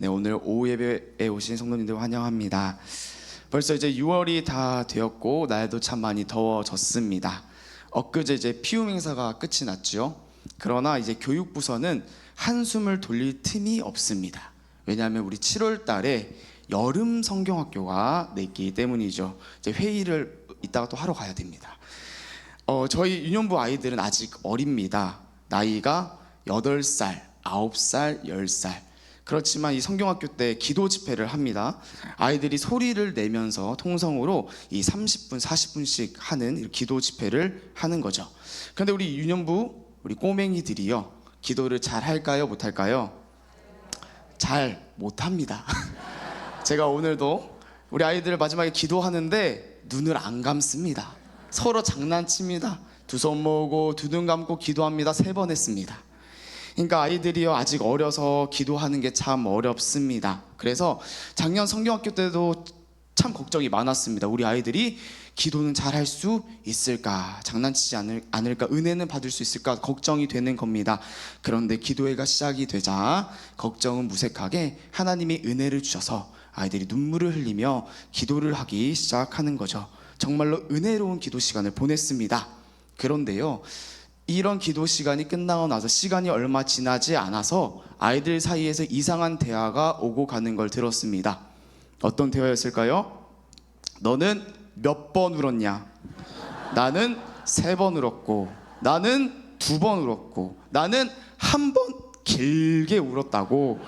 네, 오늘 오후 예배에 오신 성도님들 환영합니다. 벌써 이제 6월이 다 되었고 날도 참 많이 더워졌습니다. 엊그제 이제 피움 행사가 끝이 났죠. 그러나 이제 교육부서는 한숨을 돌릴 틈이 없습니다. 왜냐하면 우리 7월 달에 여름 성경학교가 있기 때문이죠. 이제 회의를 이따가 또 하러 가야 됩니다. 저희 유년부 아이들은 아직 어립니다. 나이가 8살, 9살, 10살. 그렇지만 이 성경학교 때 기도 집회를 합니다. 아이들이 소리를 내면서 통성으로 이 30분, 40분씩 하는 기도 집회를 하는 거죠. 그런데 우리 유년부, 우리 꼬맹이들이요, 기도를 잘 할까요? 못 할까요? 잘 못합니다. 제가 오늘도 우리 아이들 마지막에 기도하는데 눈을 안 감습니다. 서로 장난칩니다. 두 손 모으고 두 눈 감고 기도합니다. 3번 했습니다. 그러니까 아이들이요, 아직 어려서 기도하는 게 참 어렵습니다. 그래서 작년 성경학교 때도 참 걱정이 많았습니다. 우리 아이들이 기도는 잘 할 수 있을까? 장난치지 않을까? 은혜는 받을 수 있을까? 걱정이 되는 겁니다. 그런데 기도회가 시작이 되자 걱정은 무색하게 하나님이 은혜를 주셔서 아이들이 눈물을 흘리며 기도를 하기 시작하는 거죠. 정말로 은혜로운 기도 시간을 보냈습니다. 그런데요, 이런 기도 시간이 끝나고 나서 시간이 얼마 지나지 않아서 아이들 사이에서 이상한 대화가 오고 가는 걸 들었습니다. 어떤 대화였을까요? 너는 몇 번 울었냐? 나는 3번 울었고, 나는 2번 울었고, 나는 1번 길게 울었다고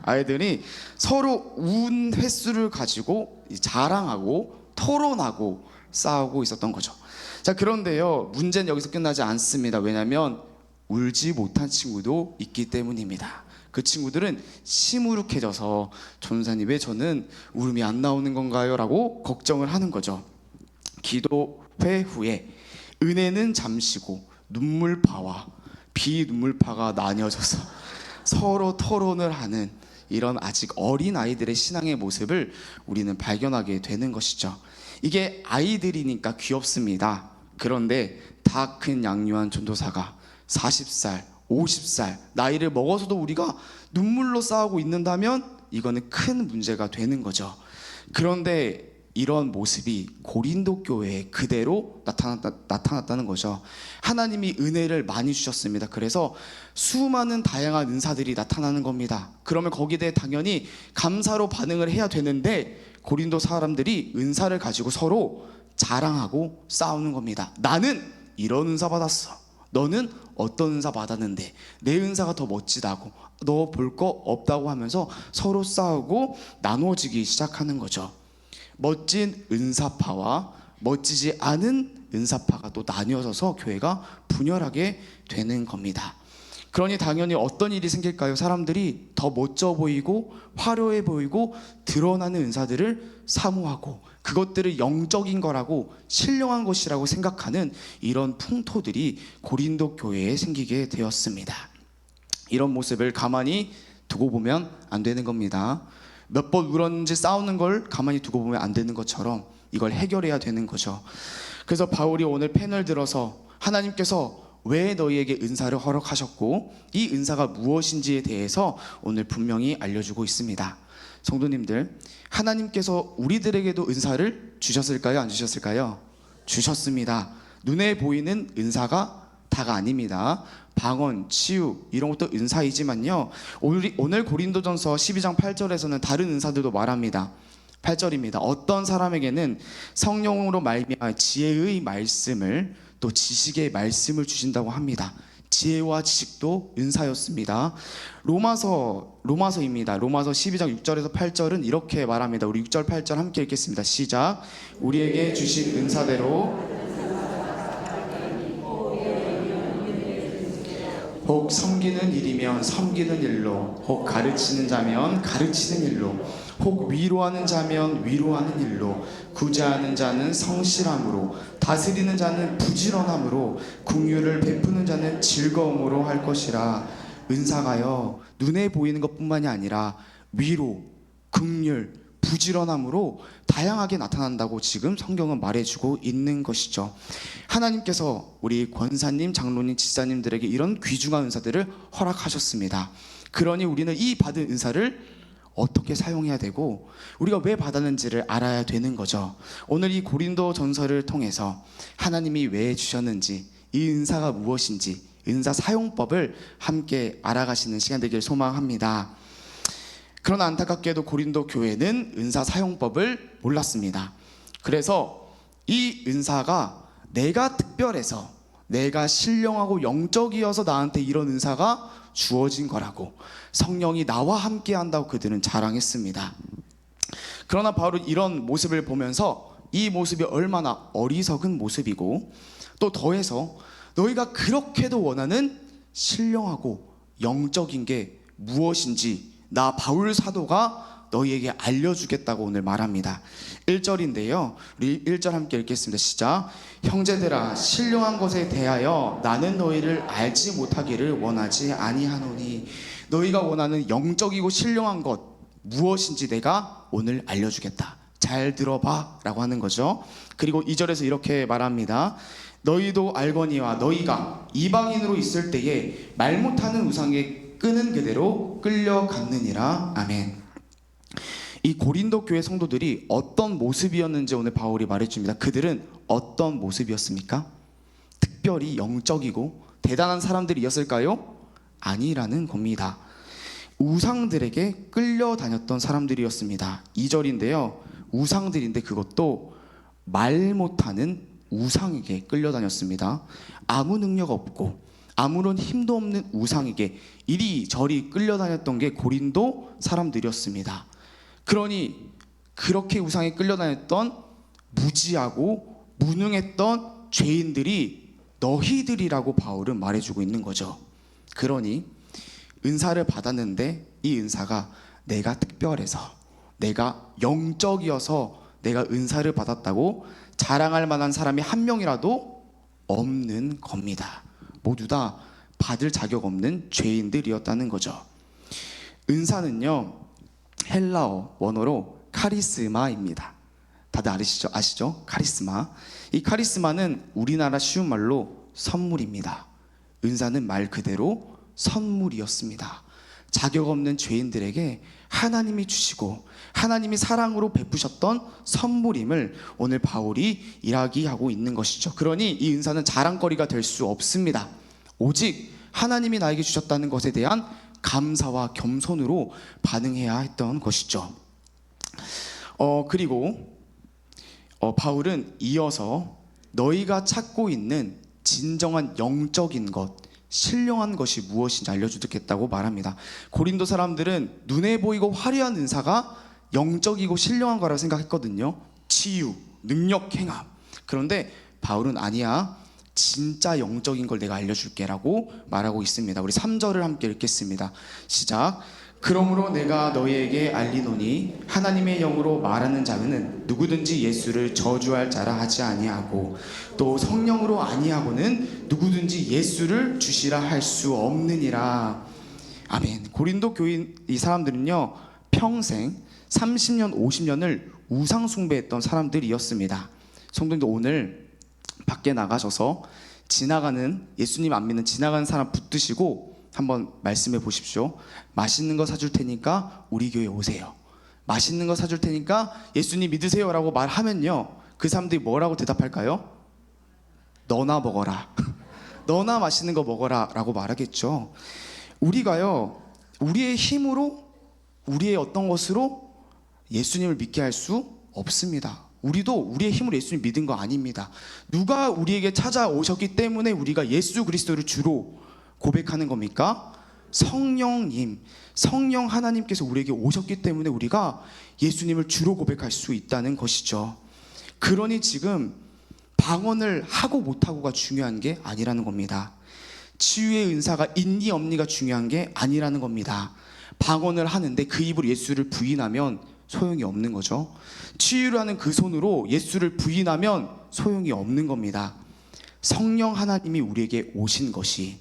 아이들이 서로 운 횟수를 가지고 자랑하고 토론하고 싸우고 있었던 거죠. 자, 그런데요, 문제는 여기서 끝나지 않습니다. 왜냐하면 울지 못한 친구도 있기 때문입니다. 그 친구들은 시무룩해져서 전사님, 왜 저는 울음이 안 나오는 건가요? 라고 걱정을 하는 거죠. 기도회 후에 은혜는 잠시고 눈물파와 비눈물파가 나뉘어져서 서로 토론을 하는 이런 아직 어린 아이들의 신앙의 모습을 우리는 발견하게 되는 것이죠. 이게 아이들이니까 귀엽습니다. 그런데 다 큰 양요한 전도사가 40살, 50살 나이를 먹어서도 우리가 눈물로 싸우고 있는다면 이거는 큰 문제가 되는 거죠. 그런데 이런 모습이 고린도 교회에 그대로 나타났다는 거죠. 하나님이 은혜를 많이 주셨습니다. 그래서 수많은 다양한 은사들이 나타나는 겁니다. 그러면 거기에 대해 당연히 감사로 반응을 해야 되는데 고린도 사람들이 은사를 가지고 서로 자랑하고 싸우는 겁니다. 나는 이런 은사 받았어. 너는 어떤 은사 받았는데 내 은사가 더 멋지다고, 너 볼 거 없다고 하면서 서로 싸우고 나누어지기 시작하는 거죠. 멋진 은사파와 멋지지 않은 은사파가 또 나뉘어져서 교회가 분열하게 되는 겁니다. 그러니 당연히 어떤 일이 생길까요? 사람들이 더 멋져 보이고 화려해 보이고 드러나는 은사들을 사모하고 그것들을 영적인 거라고 신령한 것이라고 생각하는 이런 풍토들이 고린도 교회에 생기게 되었습니다. 이런 모습을 가만히 두고 보면 안 되는 겁니다. 몇 번 울었는지 싸우는 걸 가만히 두고 보면 안 되는 것처럼 이걸 해결해야 되는 거죠. 그래서 바울이 오늘 펜을 들어서 하나님께서 왜 너희에게 은사를 허락하셨고 이 은사가 무엇인지에 대해서 오늘 분명히 알려주고 있습니다. 성도님들, 하나님께서 우리들에게도 은사를 주셨을까요? 안 주셨을까요? 주셨습니다. 눈에 보이는 은사가 다가 아닙니다. 방언, 치유 이런 것도 은사이지만요, 오늘 고린도전서 12장 8절에서는 다른 은사들도 말합니다. 8절입니다. 어떤 사람에게는 성령으로 말미암아 지혜의 말씀을, 또 지식의 말씀을 주신다고 합니다. 지혜와 지식도 은사였습니다. 로마서입니다. 로마서 12장 6절에서 8절은 이렇게 말합니다. 우리 6절 8절 함께 읽겠습니다. 시작. 우리에게 주신 은사대로 혹 섬기는 일이면 섬기는 일로, 혹 가르치는 자면 가르치는 일로, 혹 위로하는 자면 위로하는 일로, 구제하는 자는 성실함으로, 다스리는 자는 부지런함으로, 긍휼을 베푸는 자는 즐거움으로 할 것이라. 은사가요, 눈에 보이는 것뿐만이 아니라 위로, 긍휼, 부지런함으로 다양하게 나타난다고 지금 성경은 말해주고 있는 것이죠. 하나님께서 우리 권사님, 장로님, 지사님들에게 이런 귀중한 은사들을 허락하셨습니다. 그러니 우리는 이 받은 은사를 어떻게 사용해야 되고 우리가 왜 받았는지를 알아야 되는 거죠. 오늘 이 고린도 전서를 통해서 하나님이 왜 주셨는지, 이 은사가 무엇인지, 은사 사용법을 함께 알아가시는 시간 되길 소망합니다. 그러나 안타깝게도 고린도 교회는 은사 사용법을 몰랐습니다. 그래서 이 은사가 내가 특별해서, 내가 신령하고 영적이어서 나한테 이런 은사가 주어진 거라고, 성령이 나와 함께 한다고 그들은 자랑했습니다. 그러나 바로 이런 모습을 보면서 이 모습이 얼마나 어리석은 모습이고, 또 더해서 너희가 그렇게도 원하는 신령하고 영적인 게 무엇인지 나 바울 사도가 너희에게 알려주겠다고 오늘 말합니다. 1절인데요, 우리 1절 함께 읽겠습니다. 시작. 형제들아, 신령한 것에 대하여 나는 너희를 알지 못하기를 원하지 아니하노니, 너희가 원하는 영적이고 신령한 것 무엇인지 내가 오늘 알려주겠다. 잘 들어봐 라고 하는 거죠. 그리고 2절에서 이렇게 말합니다. 너희도 알거니와 너희가 이방인으로 있을 때에 말 못하는 우상에 끄는 그대로 끌려갔느니라. 아멘. 이 고린도 교회 성도들이 어떤 모습이었는지 오늘 바울이 말해줍니다. 그들은 어떤 모습이었습니까? 특별히 영적이고 대단한 사람들이었을까요? 아니라는 겁니다. 우상들에게 끌려다녔던 사람들이었습니다. 2절인데요, 우상들인데 그것도 말 못하는 우상에게 끌려다녔습니다. 아무 능력 없고 아무런 힘도 없는 우상에게 이리저리 끌려다녔던 게 고린도 사람들이었습니다. 그러니 그렇게 우상에 끌려다녔던 무지하고 무능했던 죄인들이 너희들이라고 바울은 말해주고 있는 거죠. 그러니 은사를 받았는데 이 은사가 내가 특별해서, 내가 영적이어서 내가 은사를 받았다고 자랑할 만한 사람이 한 명이라도 없는 겁니다. 모두 다 받을 자격 없는 죄인들이었다는 거죠. 은사는요, 헬라어 원어로 카리스마입니다. 다들 아시죠? 카리스마. 이 카리스마는 우리나라 쉬운 말로 선물입니다. 은사는 말 그대로 선물이었습니다. 자격 없는 죄인들에게 하나님이 주시고 하나님이 사랑으로 베푸셨던 선물임을 오늘 바울이 이야기하고 있는 것이죠. 그러니 이 은사는 자랑거리가 될 수 없습니다. 오직 하나님이 나에게 주셨다는 것에 대한 감사와 겸손으로 반응해야 했던 것이죠. 그리고 바울은 이어서 너희가 찾고 있는 진정한 영적인 것, 신령한 것이 무엇인지 알려주겠다고 말합니다. 고린도 사람들은 눈에 보이고 화려한 은사가 영적이고 신령한 거라고 생각했거든요. 치유, 능력, 행함. 그런데 바울은 아니야, 진짜 영적인 걸 내가 알려줄게 라고 말하고 있습니다. 우리 3절을 함께 읽겠습니다. 시작. 그러므로 내가 너희에게 알리노니 하나님의 영으로 말하는 자는 누구든지 예수를 저주할 자라 하지 아니하고 또 성령으로 아니하고는 누구든지 예수를 주시라 할 수 없느니라. 아멘. 고린도 교인 이 사람들은요, 평생 30년 50년을 우상 숭배했던 사람들이었습니다. 성도님들, 오늘 밖에 나가셔서 지나가는, 예수님 안 믿는 지나가는 사람 붙드시고 한번 말씀해 보십시오. 맛있는 거 사줄 테니까 우리 교회 오세요. 맛있는 거 사줄 테니까 예수님 믿으세요 라고 말하면요, 그 사람들이 뭐라고 대답할까요? 너나 먹어라. 너나 맛있는 거 먹어라 라고 말하겠죠. 우리가요, 우리의 힘으로, 우리의 어떤 것으로 예수님을 믿게 할 수 없습니다. 우리도 우리의 힘으로 예수님 믿은 거 아닙니다. 누가 우리에게 찾아오셨기 때문에 우리가 예수 그리스도를 주로 고백하는 겁니까? 성령님, 성령 하나님께서 우리에게 오셨기 때문에 우리가 예수님을 주로 고백할 수 있다는 것이죠. 그러니 지금 방언을 하고 못하고가 중요한 게 아니라는 겁니다. 치유의 은사가 있니 없니가 중요한 게 아니라는 겁니다. 방언을 하는데 그 입으로 예수를 부인하면 소용이 없는 거죠. 치유를 하는 그 손으로 예수를 부인하면 소용이 없는 겁니다. 성령 하나님이 우리에게 오신 것이,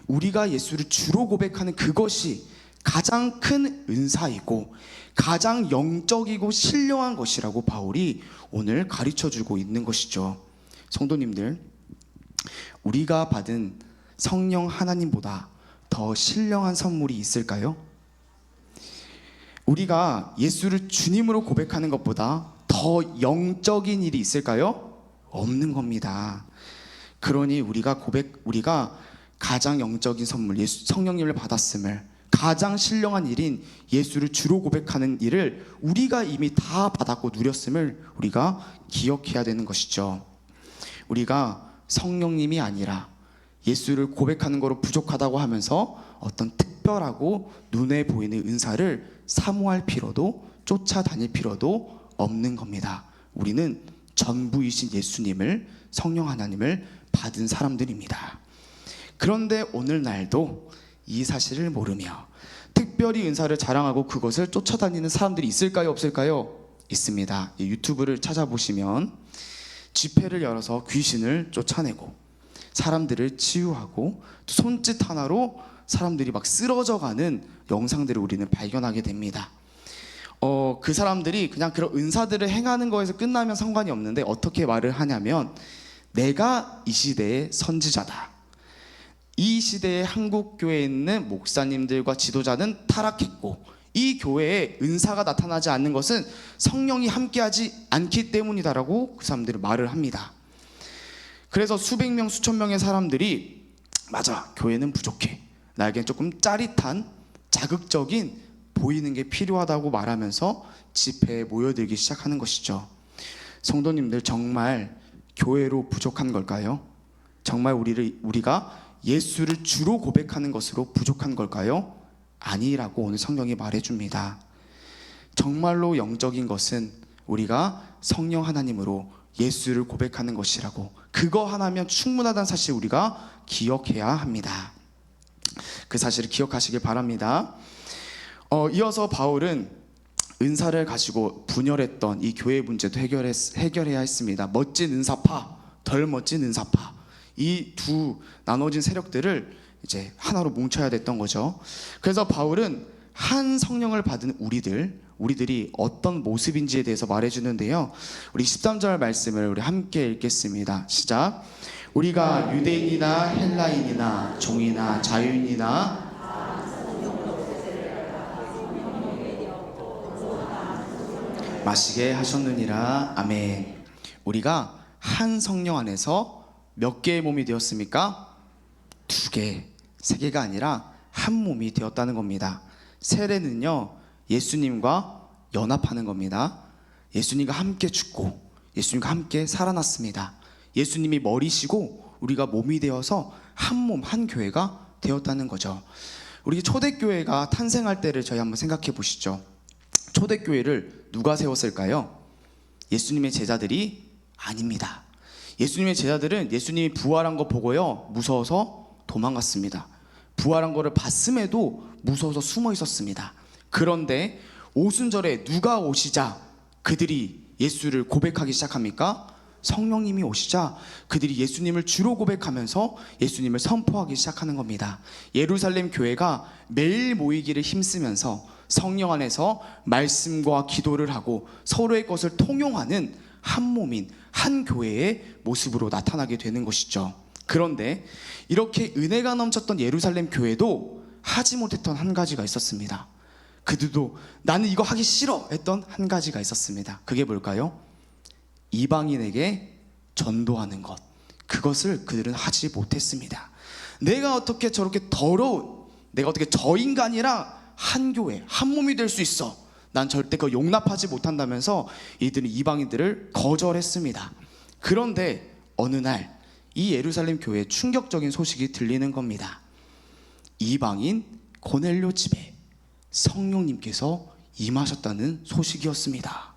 우리가 예수를 주로 고백하는 그것이 가장 큰 은사이고 가장 영적이고 신령한 것이라고 바울이 오늘 가르쳐주고 있는 것이죠. 성도님들, 우리가 받은 성령 하나님보다 더 신령한 선물이 있을까요? 우리가 예수를 주님으로 고백하는 것보다 더 영적인 일이 있을까요? 없는 겁니다. 그러니 우리가 가장 영적인 선물, 성령님을 받았음을, 가장 신령한 일인 예수를 주로 고백하는 일을 우리가 이미 다 받았고 누렸음을 우리가 기억해야 되는 것이죠. 우리가 성령님이 아니라 예수를 고백하는 거로 부족하다고 하면서 어떤 특별하고 눈에 보이는 은사를 사모할 필요도 쫓아다닐 필요도 없는 겁니다. 우리는 전부이신 예수님을, 성령 하나님을 받은 사람들입니다. 그런데 오늘날도 이 사실을 모르며 특별히 은사를 자랑하고 그것을 쫓아다니는 사람들이 있을까요? 없을까요? 있습니다. 유튜브를 찾아보시면 집회를 열어서 귀신을 쫓아내고 사람들을 치유하고 손짓 하나로 사람들이 막 쓰러져가는 영상들을 우리는 발견하게 됩니다. 그 사람들이 그냥 그런 은사들을 행하는 거에서 끝나면 상관이 없는데 어떻게 말을 하냐면, 내가 이 시대의 선지자다. 이 시대의 한국 교회에 있는 목사님들과 지도자는 타락했고 이 교회에 은사가 나타나지 않는 것은 성령이 함께하지 않기 때문이다라고 그 사람들이 말을 합니다. 그래서 수백 명, 수천 명의 사람들이 맞아, 교회는 부족해, 나에겐 조금 짜릿한 자극적인 보이는 게 필요하다고 말하면서 집회에 모여들기 시작하는 것이죠. 성도님들, 정말 교회로 부족한 걸까요? 정말 우리가 예수를 주로 고백하는 것으로 부족한 걸까요? 아니라고 오늘 성경이 말해줍니다. 정말로 영적인 것은 우리가 성령 하나님으로 예수를 고백하는 것이라고, 그거 하나면 충분하다는 사실 우리가 기억해야 합니다. 그 사실을 기억하시길 바랍니다. 이어서 바울은 은사를 가지고 분열했던 이 교회 문제도 해결해야 했습니다. 멋진 은사파, 덜 멋진 은사파, 이 두 나눠진 세력들을 이제 하나로 뭉쳐야 됐던 거죠. 그래서 바울은 한 성령을 받은 우리들이 어떤 모습인지에 대해서 말해주는데요. 우리 13절 말씀을 우리 함께 읽겠습니다. 시작. 우리가 유대인이나 헬라인이나 종이나 자유인이나 마시게 하셨느니라. 아멘. 우리가 한 성령 안에서 몇 개의 몸이 되었습니까? 2개, 3개가 아니라 한 몸이 되었다는 겁니다. 세례는요, 예수님과 연합하는 겁니다. 예수님과 함께 죽고 예수님과 함께 살아났습니다. 예수님이 머리시고 우리가 몸이 되어서 한 몸, 한 교회가 되었다는 거죠. 우리 초대교회가 탄생할 때를 저희 한번 생각해 보시죠. 초대교회를 누가 세웠을까요? 예수님의 제자들이 아닙니다. 예수님의 제자들은 예수님이 부활한 거 보고요, 무서워서 도망갔습니다. 부활한 거를 봤음에도 무서워서 숨어 있었습니다. 그런데 오순절에 누가 오시자 그들이 예수를 고백하기 시작합니까? 성령님이 오시자 그들이 예수님을 주로 고백하면서 예수님을 선포하기 시작하는 겁니다. 예루살렘 교회가 매일 모이기를 힘쓰면서 성령 안에서 말씀과 기도를 하고 서로의 것을 통용하는 한 몸인 한 교회의 모습으로 나타나게 되는 것이죠. 그런데 이렇게 은혜가 넘쳤던 예루살렘 교회도 하지 못했던 한 가지가 있었습니다. 그들도 나는 이거 하기 싫어 했던 한 가지가 있었습니다. 그게 뭘까요? 이방인에게 전도하는 것. 그것을 그들은 하지 못했습니다. 내가 어떻게 저렇게 내가 어떻게 저 인간이랑 한 교회, 한 몸이 될 수 있어, 난 절대 그거 용납하지 못한다면서 이들은 이방인들을 거절했습니다. 그런데 어느 날 이 예루살렘 교회에 충격적인 소식이 들리는 겁니다. 이방인 고넬료 집에 성령님께서 임하셨다는 소식이었습니다.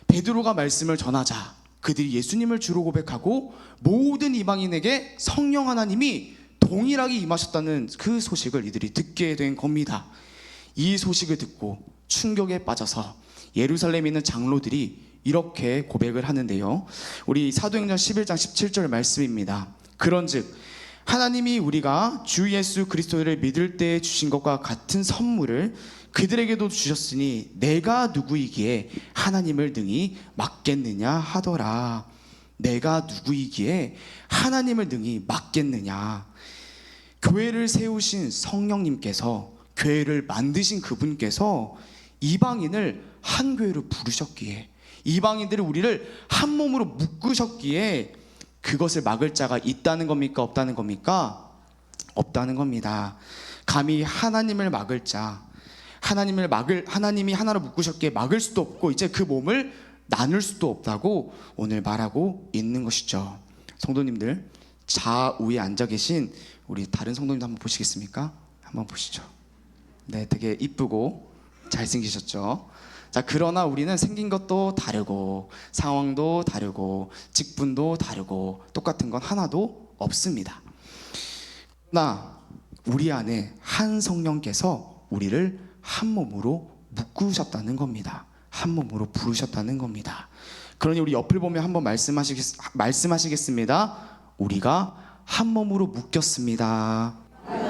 베드로가 말씀을 전하자 그들이 예수님을 주로 고백하고 모든 이방인에게 성령 하나님이 동일하게 임하셨다는 그 소식을 이들이 듣게 된 겁니다. 이 소식을 듣고 충격에 빠져서 예루살렘에 있는 장로들이 이렇게 고백을 하는데요. 우리 사도행전 11장 17절 말씀입니다. 그런즉 하나님이 우리가 주 예수 그리스도를 믿을 때에 주신 것과 같은 선물을 그들에게도 주셨으니 내가 누구이기에 하나님을 능히 막겠느냐 하더라. 내가 누구이기에 하나님을 능히 막겠느냐. 교회를 세우신 성령님께서, 교회를 만드신 그분께서 이방인을 한 교회로 부르셨기에, 이방인들이 우리를 한 몸으로 묶으셨기에 그것을 막을 자가 있다는 겁니까? 없다는 겁니까? 없다는 겁니다. 감히 하나님을 막을 자, 하나님이 하나로 묶으셨기에 막을 수도 없고 이제 그 몸을 나눌 수도 없다고 오늘 말하고 있는 것이죠. 성도님들, 좌우에 앉아 계신 우리 다른 성도님도 한번 보시겠습니까? 한번 보시죠. 네, 되게 이쁘고 잘생기셨죠? 자, 그러나 우리는 생긴 것도 다르고 상황도 다르고 직분도 다르고 똑같은 건 하나도 없습니다. 그러나 우리 안에 한 성령께서 우리를 한 몸으로 묶으셨다는 겁니다. 한 몸으로 부르셨다는 겁니다. 그러니 우리 옆을 보면 한번 말씀하시겠습니다. 우리가 한 몸으로 묶였습니다. 네.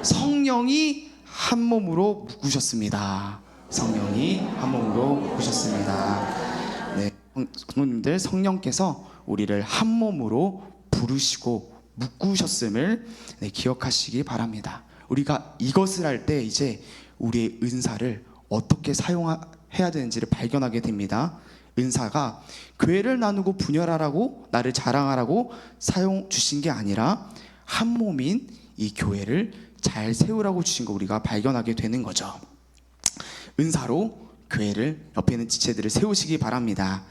성령이 한 몸으로 묶으셨습니다. 성령이 한 몸으로 묶으셨습니다. 네, 성도님들, 성령께서 우리를 한 몸으로 부르시고 묶으셨음을 기억하시기 바랍니다. 우리가 이것을 할 때 이제 우리의 은사를 어떻게 사용해야 되는지를 발견하게 됩니다. 은사가 교회를 나누고 분열하라고, 나를 자랑하라고 사용 주신 게 아니라 한 몸인 이 교회를 잘 세우라고 주신 거 우리가 발견하게 되는 거죠. 은사로 교회를, 옆에 있는 지체들을 세우시기 바랍니다.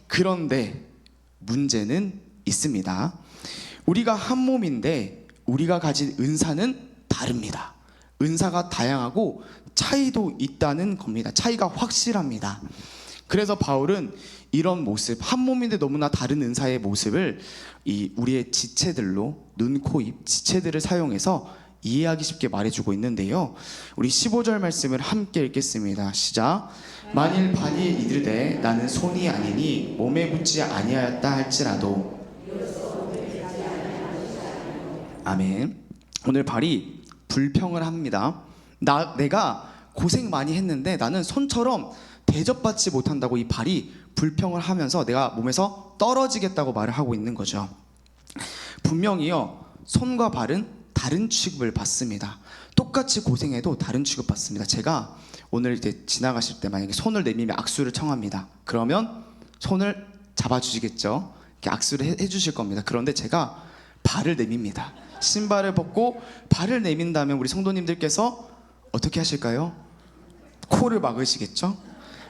그런데 문제는 있습니다. 우리가 한 몸인데 우리가 가진 은사는 다릅니다. 은사가 다양하고 차이도 있다는 겁니다. 차이가 확실합니다. 그래서 바울은 이런 모습, 한 몸인데 너무나 다른 은사의 모습을 우리의 지체들로, 눈, 코, 입, 지체들을 사용해서 이해하기 쉽게 말해주고 있는데요. 우리 15절 말씀을 함께 읽겠습니다. 시작. 만일 반이 이르되 나는 손이 아니니 몸에 붙지 아니하였다 할지라도. 아멘. 오늘 발이 불평을 합니다. 내가 고생 많이 했는데 나는 손처럼 대접받지 못한다고 이 발이 불평을 하면서 내가 몸에서 떨어지겠다고 말을 하고 있는 거죠. 분명히요, 손과 발은 다른 취급을 받습니다. 똑같이 고생해도 다른 취급 받습니다. 제가 오늘 이제 지나가실 때 만약에 손을 내밀며 악수를 청합니다. 그러면 손을 잡아주시겠죠? 이렇게 악수를 해주실 겁니다. 그런데 제가 발을 내밉니다. 신발을 벗고 발을 내민다면 우리 성도님들께서 어떻게 하실까요? 코를 막으시겠죠?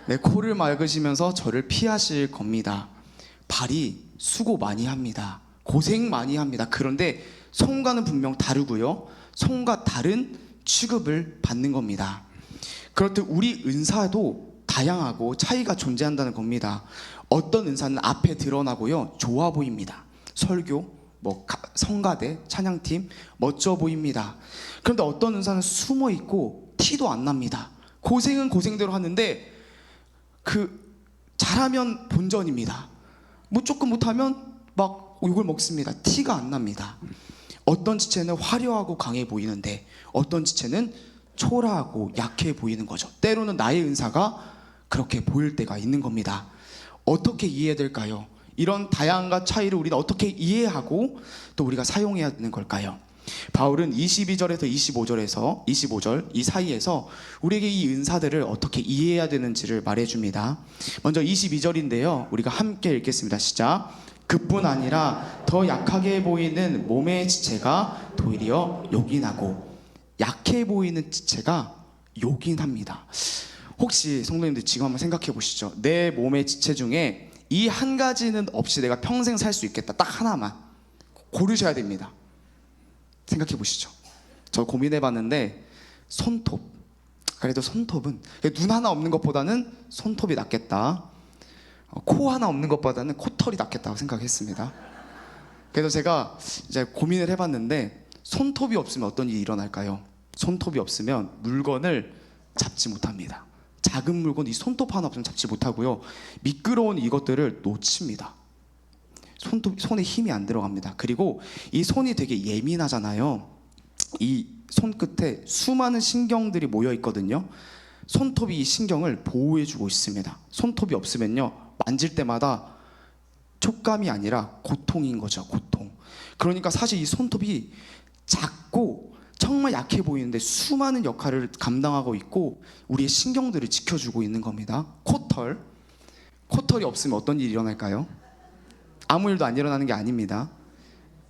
네, 코를 막으시면서 저를 피하실 겁니다. 발이 수고 많이 합니다. 고생 많이 합니다. 그런데 손과는 분명 다르고요, 손과 다른 취급을 받는 겁니다. 그렇듯 우리 은사도 다양하고 차이가 존재한다는 겁니다. 어떤 은사는 앞에 드러나고요, 좋아 보입니다. 설교, 성가대, 찬양팀 멋져 보입니다. 그런데 어떤 은사는 숨어 있고 티도 안 납니다. 고생은 고생대로 하는데 잘하면 본전입니다. 조금 못하면 막 욕을 먹습니다. 티가 안 납니다. 어떤 지체는 화려하고 강해 보이는데 어떤 지체는 초라하고 약해 보이는 거죠. 때로는 나의 은사가 그렇게 보일 때가 있는 겁니다. 어떻게 이해해야 될까요? 이런 다양한 차이를 우리는 어떻게 이해하고 또 우리가 사용해야 되는 걸까요? 바울은 22절에서 25절 이 사이에서 우리에게 이 은사들을 어떻게 이해해야 되는지를 말해줍니다. 먼저 22절인데요, 우리가 함께 읽겠습니다. 시작. 그뿐 아니라 더 약하게 보이는 몸의 지체가 도리어 요긴하고. 약해 보이는 지체가 요긴합니다. 혹시 성도님들 지금 한번 생각해 보시죠. 내 몸의 지체 중에 이 한 가지는 없이 내가 평생 살 수 있겠다, 딱 하나만 고르셔야 됩니다. 생각해 보시죠. 저 고민해 봤는데 손톱, 그래도 손톱은 눈 하나 없는 것보다는 손톱이 낫겠다, 코 하나 없는 것보다는 코털이 낫겠다고 생각했습니다. 그래서 제가 이제 고민을 해봤는데 손톱이 없으면 어떤 일이 일어날까요? 손톱이 없으면 물건을 잡지 못합니다. 작은 물건, 이 손톱 하나 없으면 잡지 못하고요, 미끄러운 이것들을 놓칩니다. 손에 힘이 안 들어갑니다. 그리고 이 손이 되게 예민하잖아요. 이 손끝에 수많은 신경들이 모여 있거든요. 손톱이 이 신경을 보호해주고 있습니다. 손톱이 없으면요, 만질 때마다 촉감이 아니라 고통인 거죠. 고통. 그러니까 사실 이 손톱이 작고 정말 약해 보이는데 수많은 역할을 감당하고 있고 우리의 신경들을 지켜주고 있는 겁니다. 코털이 없으면 어떤 일이 일어날까요? 아무 일도 안 일어나는 게 아닙니다.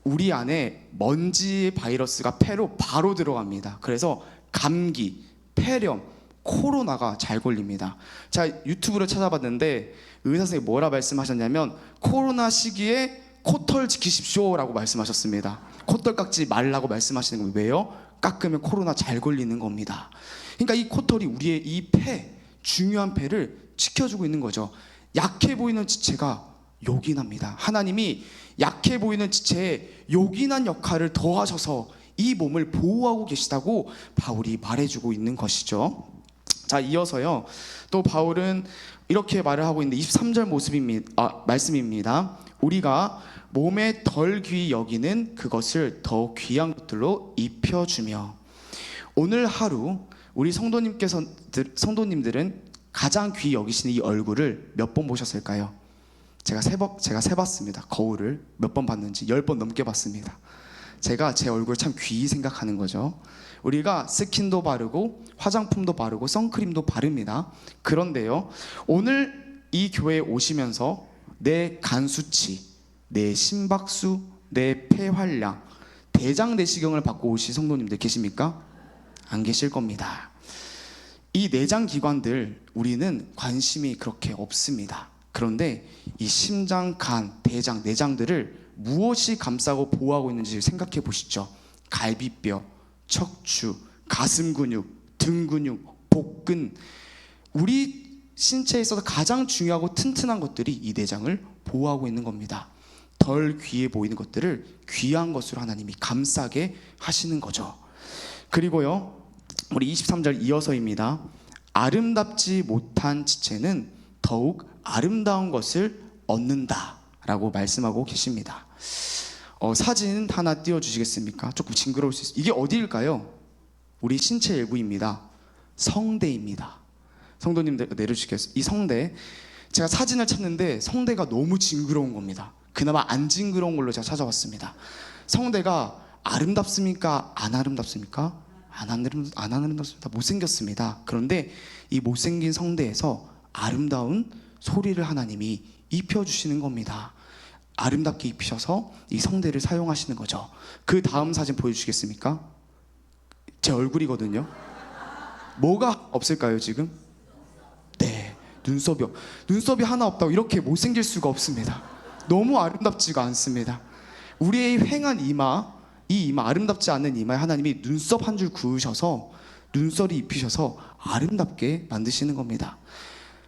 우리 안에 먼지 바이러스가 폐로 바로 들어갑니다. 그래서 감기, 폐렴, 코로나가 잘 걸립니다. 자, 유튜브를 찾아봤는데 의사 선생님이 뭐라 말씀하셨냐면 코로나 시기에 코털 지키십시오 라고 말씀하셨습니다. 코털 깎지 말라고 말씀하시는 거예요. 왜요? 깎으면 코로나 잘 걸리는 겁니다. 그러니까 이 코털이 우리의 이 폐, 중요한 폐를 지켜주고 있는 거죠. 약해 보이는 지체가 요긴합니다. 하나님이 약해 보이는 지체에 요긴한 역할을 더하셔서 이 몸을 보호하고 계시다고 바울이 말해주고 있는 것이죠. 자, 이어서요. 또 바울은 이렇게 말을 하고 있는데 23절 말씀입니다. 우리가 몸에 덜 귀히 여기는 그것을 더 귀한 것들로 입혀주며. 오늘 하루 우리 성도님들은 가장 귀히 여기시는 이 얼굴을 몇 번 보셨을까요? 제가 세봤습니다. 거울을 몇 번 봤는지 10번 넘게 봤습니다. 제가 제 얼굴 참 귀히 생각하는 거죠. 우리가 스킨도 바르고 화장품도 바르고 선크림도 바릅니다. 그런데요, 오늘 이 교회에 오시면서 내 간 수치, 내 심박수, 내 폐활량, 대장 내시경을 받고 오신 성도님들 계십니까? 안 계실 겁니다. 이 내장 기관들 우리는 관심이 그렇게 없습니다. 그런데 이 심장, 간, 대장, 내장들을 무엇이 감싸고 보호하고 있는지 생각해 보시죠. 갈비뼈, 척추, 가슴 근육, 등 근육, 복근, 우리 신체에 있어서 가장 중요하고 튼튼한 것들이 이 내장을 보호하고 있는 겁니다. 덜 귀해 보이는 것들을 귀한 것으로 하나님이 감싸게 하시는 거죠. 그리고요, 우리 23절 이어서입니다. 아름답지 못한 지체는 더욱 아름다운 것을 얻는다 라고 말씀하고 계십니다. 사진 하나 띄워주시겠습니까? 조금 징그러울 수 있어요. 이게 어디일까요? 우리 신체 일부입니다. 성대입니다. 성도님들 내려주시겠어요? 이 성대, 제가 사진을 찾는데 성대가 너무 징그러운 겁니다. 그나마 안 징그러운 걸로 제가 찾아왔습니다. 성대가 아름답습니까? 안 아름답습니까? 안 아름답습니다. 못생겼습니다. 그런데 이 못생긴 성대에서 아름다운 소리를 하나님이 입혀주시는 겁니다. 아름답게 입히셔서 이 성대를 사용하시는 거죠. 그 다음 사진 보여주시겠습니까? 제 얼굴이거든요. 뭐가 없을까요 지금? 네, 눈썹이 하나 없다고 이렇게 못생길 수가 없습니다. 너무 아름답지가 않습니다. 우리의 휑한 이마, 이 이마, 아름답지 않은 이마에 하나님이 눈썹 한 줄 그으셔서 눈썹이 입히셔서 아름답게 만드시는 겁니다.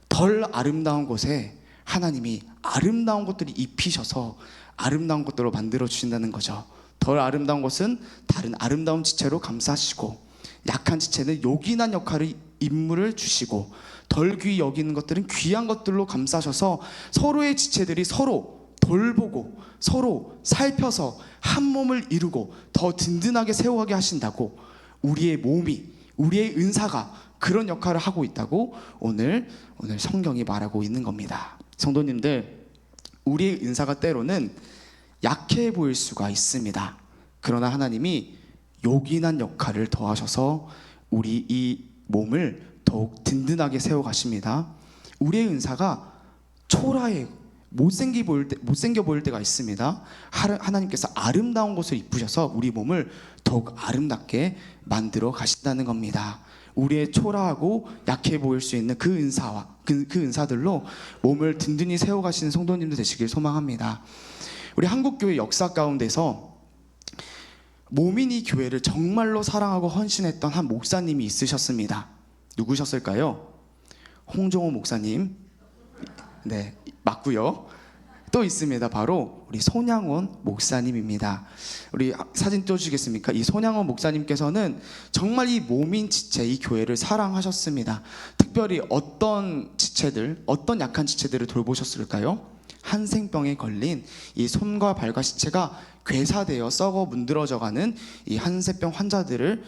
덜 아름다운 곳에 하나님이 아름다운 것들이 입히셔서 아름다운 것들로 만들어 주신다는 거죠. 덜 아름다운 것은 다른 아름다운 지체로 감싸시고, 약한 지체는 요긴한 역할을 임무를 주시고, 덜 귀히 여기는 것들은 귀한 것들로 감싸셔서 서로의 지체들이 서로 돌보고 서로 살펴서 한 몸을 이루고 더 든든하게 세워가게 하신다고, 우리의 몸이, 우리의 은사가 그런 역할을 하고 있다고 오늘 성경이 말하고 있는 겁니다. 성도님들, 우리의 은사가 때로는 약해 보일 수가 있습니다. 그러나 하나님이 요긴한 역할을 더하셔서 우리 이 몸을 더욱 든든하게 세워가십니다. 우리의 은사가 초라해 못생겨 보일 때가 있습니다. 하나님께서 아름다운 것을 입으셔서 우리 몸을 더욱 아름답게 만들어 가신다는 겁니다. 우리의 초라하고 약해 보일 수 있는 그 은사와 그 은사들로 몸을 든든히 세워가시는 성도님들 되시길 소망합니다. 우리 한국교회 역사 가운데서 몸인 이 교회를 정말로 사랑하고 헌신했던 한 목사님이 있으셨습니다. 누구셨을까요? 홍정호 목사님. 네, 맞고요. 또 있습니다. 바로 우리 손양원 목사님입니다. 우리 사진 띄워주시겠습니까? 이 손양원 목사님께서는 정말 이 몸인 지체, 이 교회를 사랑하셨습니다. 특별히 어떤 지체들, 어떤 약한 지체들을 돌보셨을까요? 한센병에 걸린 이 손과 발과 시체가 괴사되어 썩어 문드러져가는 이 한센병 환자들을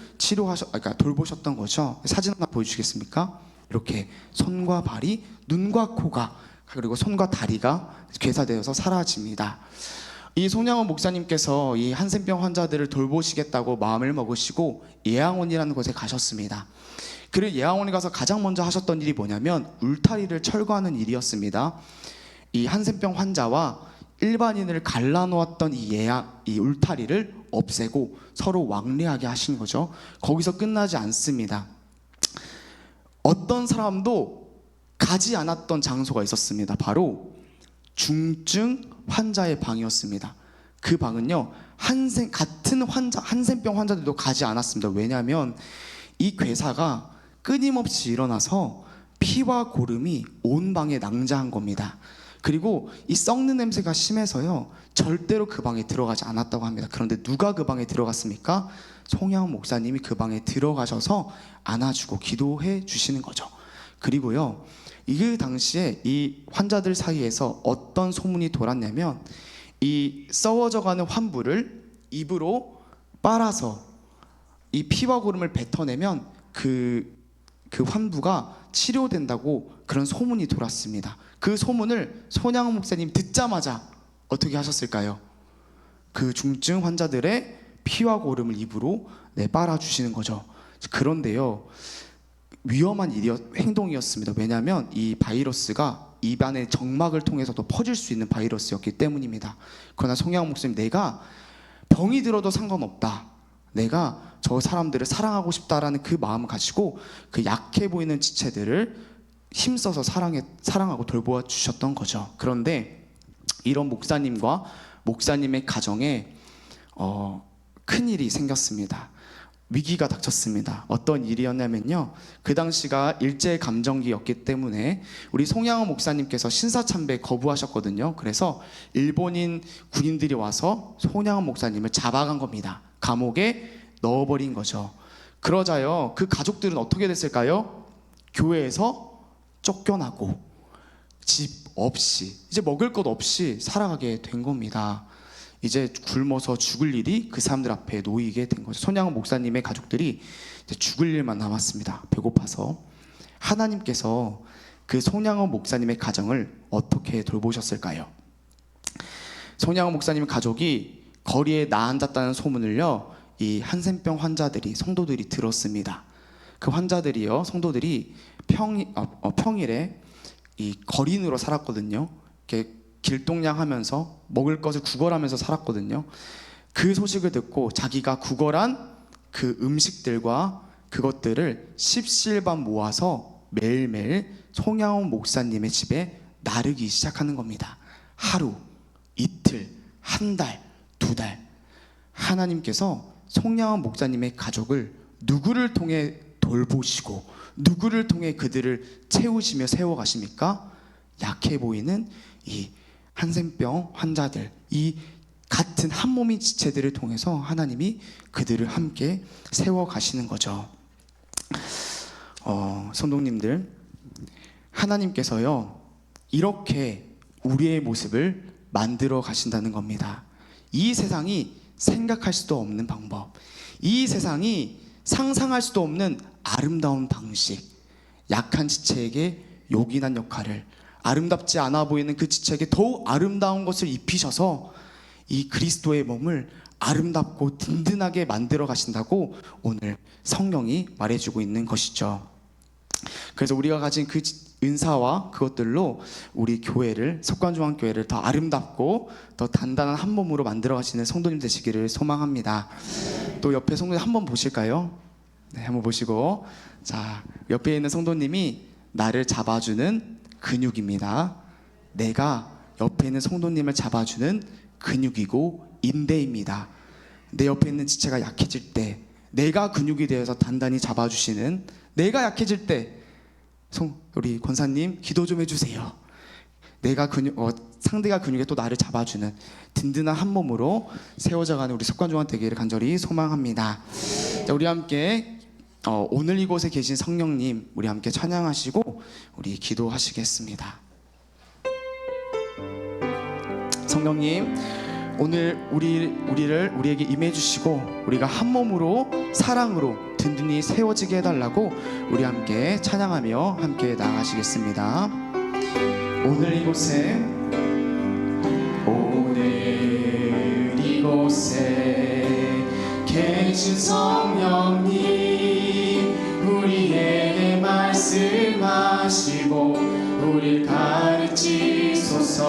돌보셨던 거죠. 사진 하나 보여주시겠습니까? 이렇게 손과 발이, 눈과 코가, 그리고 손과 다리가 괴사되어서 사라집니다. 이 송양원 목사님께서 이 한센병 환자들을 돌보시겠다고 마음을 먹으시고 예양원이라는 곳에 가셨습니다. 그리고 예양원에 가서 가장 먼저 하셨던 일이 뭐냐면 울타리를 철거하는 일이었습니다. 이 한센병 환자와 일반인을 갈라놓았던 이 울타리를 없애고 서로 왕래하게 하신 거죠. 거기서 끝나지 않습니다. 어떤 사람도 가지 않았던 장소가 있었습니다. 바로 중증 환자의 방이었습니다. 그 방은요, 같은 한센병 환자들도 가지 않았습니다. 왜냐하면 이 괴사가 끊임없이 일어나서 피와 고름이 온 방에 낭자한 겁니다. 그리고 이 썩는 냄새가 심해서요, 절대로 그 방에 들어가지 않았다고 합니다. 그런데 누가 그 방에 들어갔습니까? 송양원 목사님이 그 방에 들어가셔서 안아주고 기도해 주시는 거죠. 그리고요, 이 당시에 이 환자들 사이에서 어떤 소문이 돌았냐면 이 썩어져가는 환부를 입으로 빨아서 이 피와 고름을 뱉어내면 그 환부가 치료된다고 그런 소문이 돌았습니다. 그 소문을 손양원 목사님 듣자마자 어떻게 하셨을까요? 그 중증 환자들의 피와 고름을 입으로 빨아주시는 거죠. 그런데요, 위험한 행동이었습니다. 왜냐하면 이 바이러스가 입안의 정막을 통해서도 퍼질 수 있는 바이러스였기 때문입니다. 그러나 송양원 목사님, 내가 병이 들어도 상관없다, 내가 저 사람들을 사랑하고 싶다라는 그 마음을 가지고 그 약해 보이는 지체들을 힘써서 사랑하고 돌보아 주셨던 거죠. 그런데 이런 목사님과 목사님의 가정에 큰일이 생겼습니다. 위기가 닥쳤습니다. 어떤 일이었냐면요, 그 당시가 일제감정기였기 때문에 우리 송양원 목사님께서 신사참배 거부하셨거든요. 그래서 일본인 군인들이 와서 송양원 목사님을 잡아간 겁니다. 감옥에 넣어버린 거죠. 그러자요, 그 가족들은 어떻게 됐을까요? 교회에서 쫓겨나고 집 없이, 이제 먹을 것 없이 살아가게 된 겁니다. 이제 굶어서 죽을 일이 그 사람들 앞에 놓이게 된 거죠. 손양원 목사님의 가족들이 이제 죽을 일만 남았습니다. 배고파서. 하나님께서 그 손양원 목사님의 가정을 어떻게 돌보셨을까요? 손양원 목사님의 가족이 거리에 나앉았다는 소문을요, 이 한센병 환자들이, 성도들이 들었습니다. 그 환자들이요, 성도들이 평일에 이 거린으로 살았거든요. 이렇게 길동냥하면서 먹을 것을 구걸하면서 살았거든요. 그 소식을 듣고 자기가 구걸한 그 음식들과 그것들을 십시일반 모아서 매일매일 송양원 목사님의 집에 나르기 시작하는 겁니다. 하루, 이틀, 한 달, 두 달. 하나님께서 송양원 목사님의 가족을 누구를 통해 돌보시고 누구를 통해 그들을 채우시며 세워가십니까? 약해 보이는 이 한센병 환자들, 이 같은 한 몸인 지체들을 통해서 하나님이 그들을 함께 세워가시는 거죠. 성도님들, 하나님께서요, 이렇게 우리의 모습을 만들어 가신다는 겁니다. 이 세상이 생각할 수도 없는 방법, 이 세상이 상상할 수도 없는 아름다운 방식, 약한 지체에게 요긴한 역할을, 아름답지 않아 보이는 그 지체에게 더욱 아름다운 것을 입히셔서 이 그리스도의 몸을 아름답고 든든하게 만들어 가신다고 오늘 성경이 말해주고 있는 것이죠. 그래서 우리가 가진 그 은사와 그것들로 우리 교회를, 석관중앙교회를 더 아름답고 더 단단한 한 몸으로 만들어 가시는 성도님 되시기를 소망합니다. 또 옆에 성도님 한번 보실까요? 네, 한번 보시고, 자, 옆에 있는 성도님이 나를 잡아주는 근육입니다. 내가 옆에 있는 성도님을 잡아주는 근육이고 인대입니다. 내 옆에 있는 지체가 약해질 때 내가 근육이 되어서 단단히 잡아주시는, 내가 약해질 때 우리 권사님 기도 좀 해주세요. 내가 상대가 근육에 또 나를 잡아주는 든든한 한 몸으로 세워져가는 우리 석관중앙 되기를 간절히 소망합니다. 자, 우리 함께 오늘 이곳에 계신 성령님, 우리 함께 찬양하시고 우리 기도하시겠습니다. 성령님, 오늘 우리에게 임해 주시고 우리가 한 몸으로 사랑으로 든든히 세워지게 해달라고 우리 함께 찬양하며 함께 나아가시겠습니다. 오늘 이곳에, 오늘 이곳에 계신 성령님 우리에게 말씀하시고 우릴 가르치소서.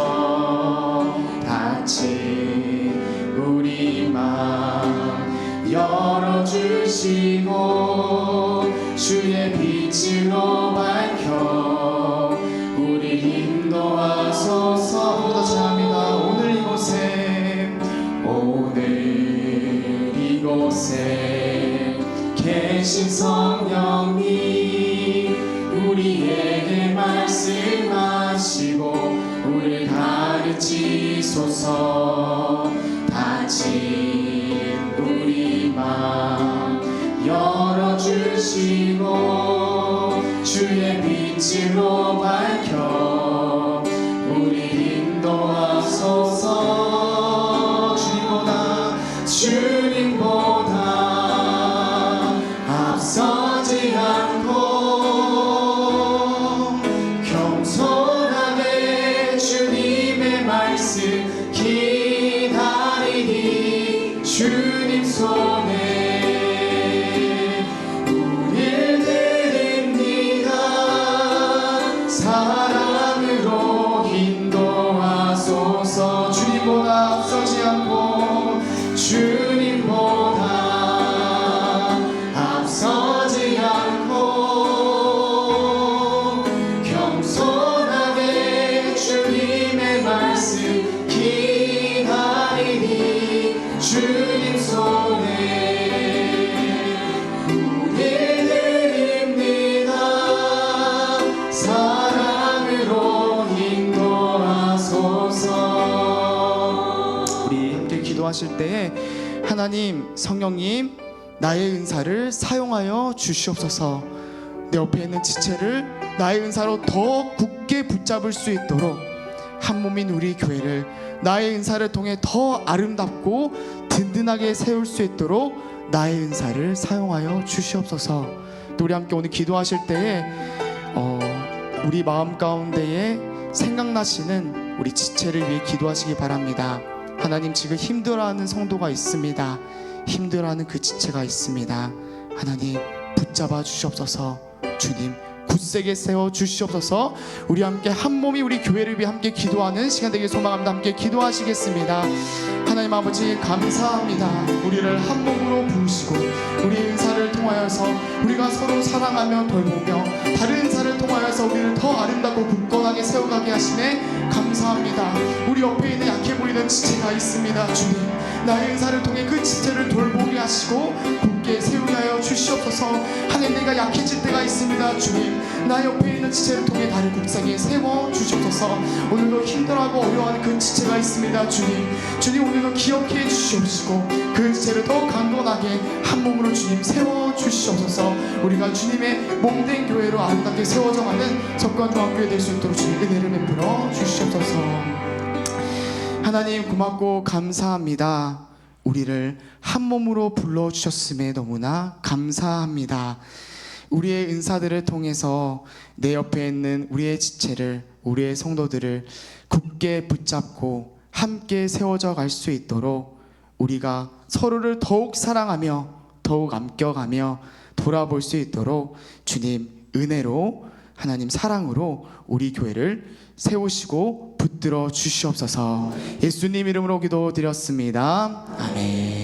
같이 우리 마음 열어주시고 주의 빛으로 밝혀 우리 인도하소서. 감사합니다. 오늘 이곳에 계신 성령님 우리에게 말씀하시고 우리를 가르치소서. 다친 우리 마음 열어주시고 주의 빛으로 밝혀 우리 인도하소서. 주님보다 앞서지 않고 겸손하게 주님의 말씀 기다리니 주님 손에 우릴 드립니다. 사랑으로 인도하소서. 주님보다 앞서지 않고 주님보다 앞서지 않고 겸손하게 주님의 말씀 기다리니 주님 손에 우리 드립니다. 사랑으로 인도하소서. 우리 함께 기도하실 때에 하나님, 성령님, 나의 은사를 사용하여 주시옵소서. 내 옆에 있는 지체를 나의 은사로 더 굳게 붙잡을 수 있도록 한 몸인 우리 교회를 나의 은사를 통해 더 아름답고 든든하게 세울 수 있도록 나의 은사를 사용하여 주시옵소서. 또 우리 함께 오늘 기도하실 때에 우리 마음 가운데에 생각나시는 우리 지체를 위해 기도하시기 바랍니다. 하나님, 지금 힘들어하는 성도가 있습니다. 힘들어하는 그 지체가 있습니다. 하나님, 붙잡아 주시옵소서. 주님, 굳세게 세워 주시옵소서. 우리 함께 한 몸이 우리 교회를 위해 함께 기도하는 시간 되길 소망합니다. 함께 기도하시겠습니다. 하나님 아버지, 감사합니다. 우리를 한 몸으로 부으시고 우리 은사를 통하여서 우리가 서로 사랑하며 돌보며 다른 은사를 통하여서 우리를 더 아름답고 굳건하게 세워가게 하시네 감사합니다. 우리 옆에 있는 약해 보이는 지체가 있습니다. 주님, 나의 은사를 통해 그 지체를 돌보게 하시고 굳게 세우게 하여 주시옵소서. 하나님, 내가 약해질 때가 있습니다. 주님, 나 옆에 있는 지체를 통해 나를 굳세게 세워 주시옵소서. 오늘도 힘들어하고 어려워하는 그 지체가 있습니다. 주님 오늘도 기억해 주시옵시고 그 지체를 더 강건하게 한 몸으로 주님 세워 주시옵소서. 우리가 주님의 몸된 교회로 아름답게 세워져가는 석관중학교에 될 수 있도록 주님 은혜를 베풀어 주시옵소서. 하나님, 고맙고 감사합니다. 우리를 한 몸으로 불러주셨음에 너무나 감사합니다. 우리의 은사들을 통해서 내 옆에 있는 우리의 지체를, 우리의 성도들을 굳게 붙잡고 함께 세워져 갈 수 있도록 우리가 서로를 더욱 사랑하며 더욱 암껴가며 돌아볼 수 있도록 주님 은혜로, 하나님 사랑으로 우리 교회를 세우시고 붙들어 주시옵소서. 예수님 이름으로 기도드렸습니다. 아멘.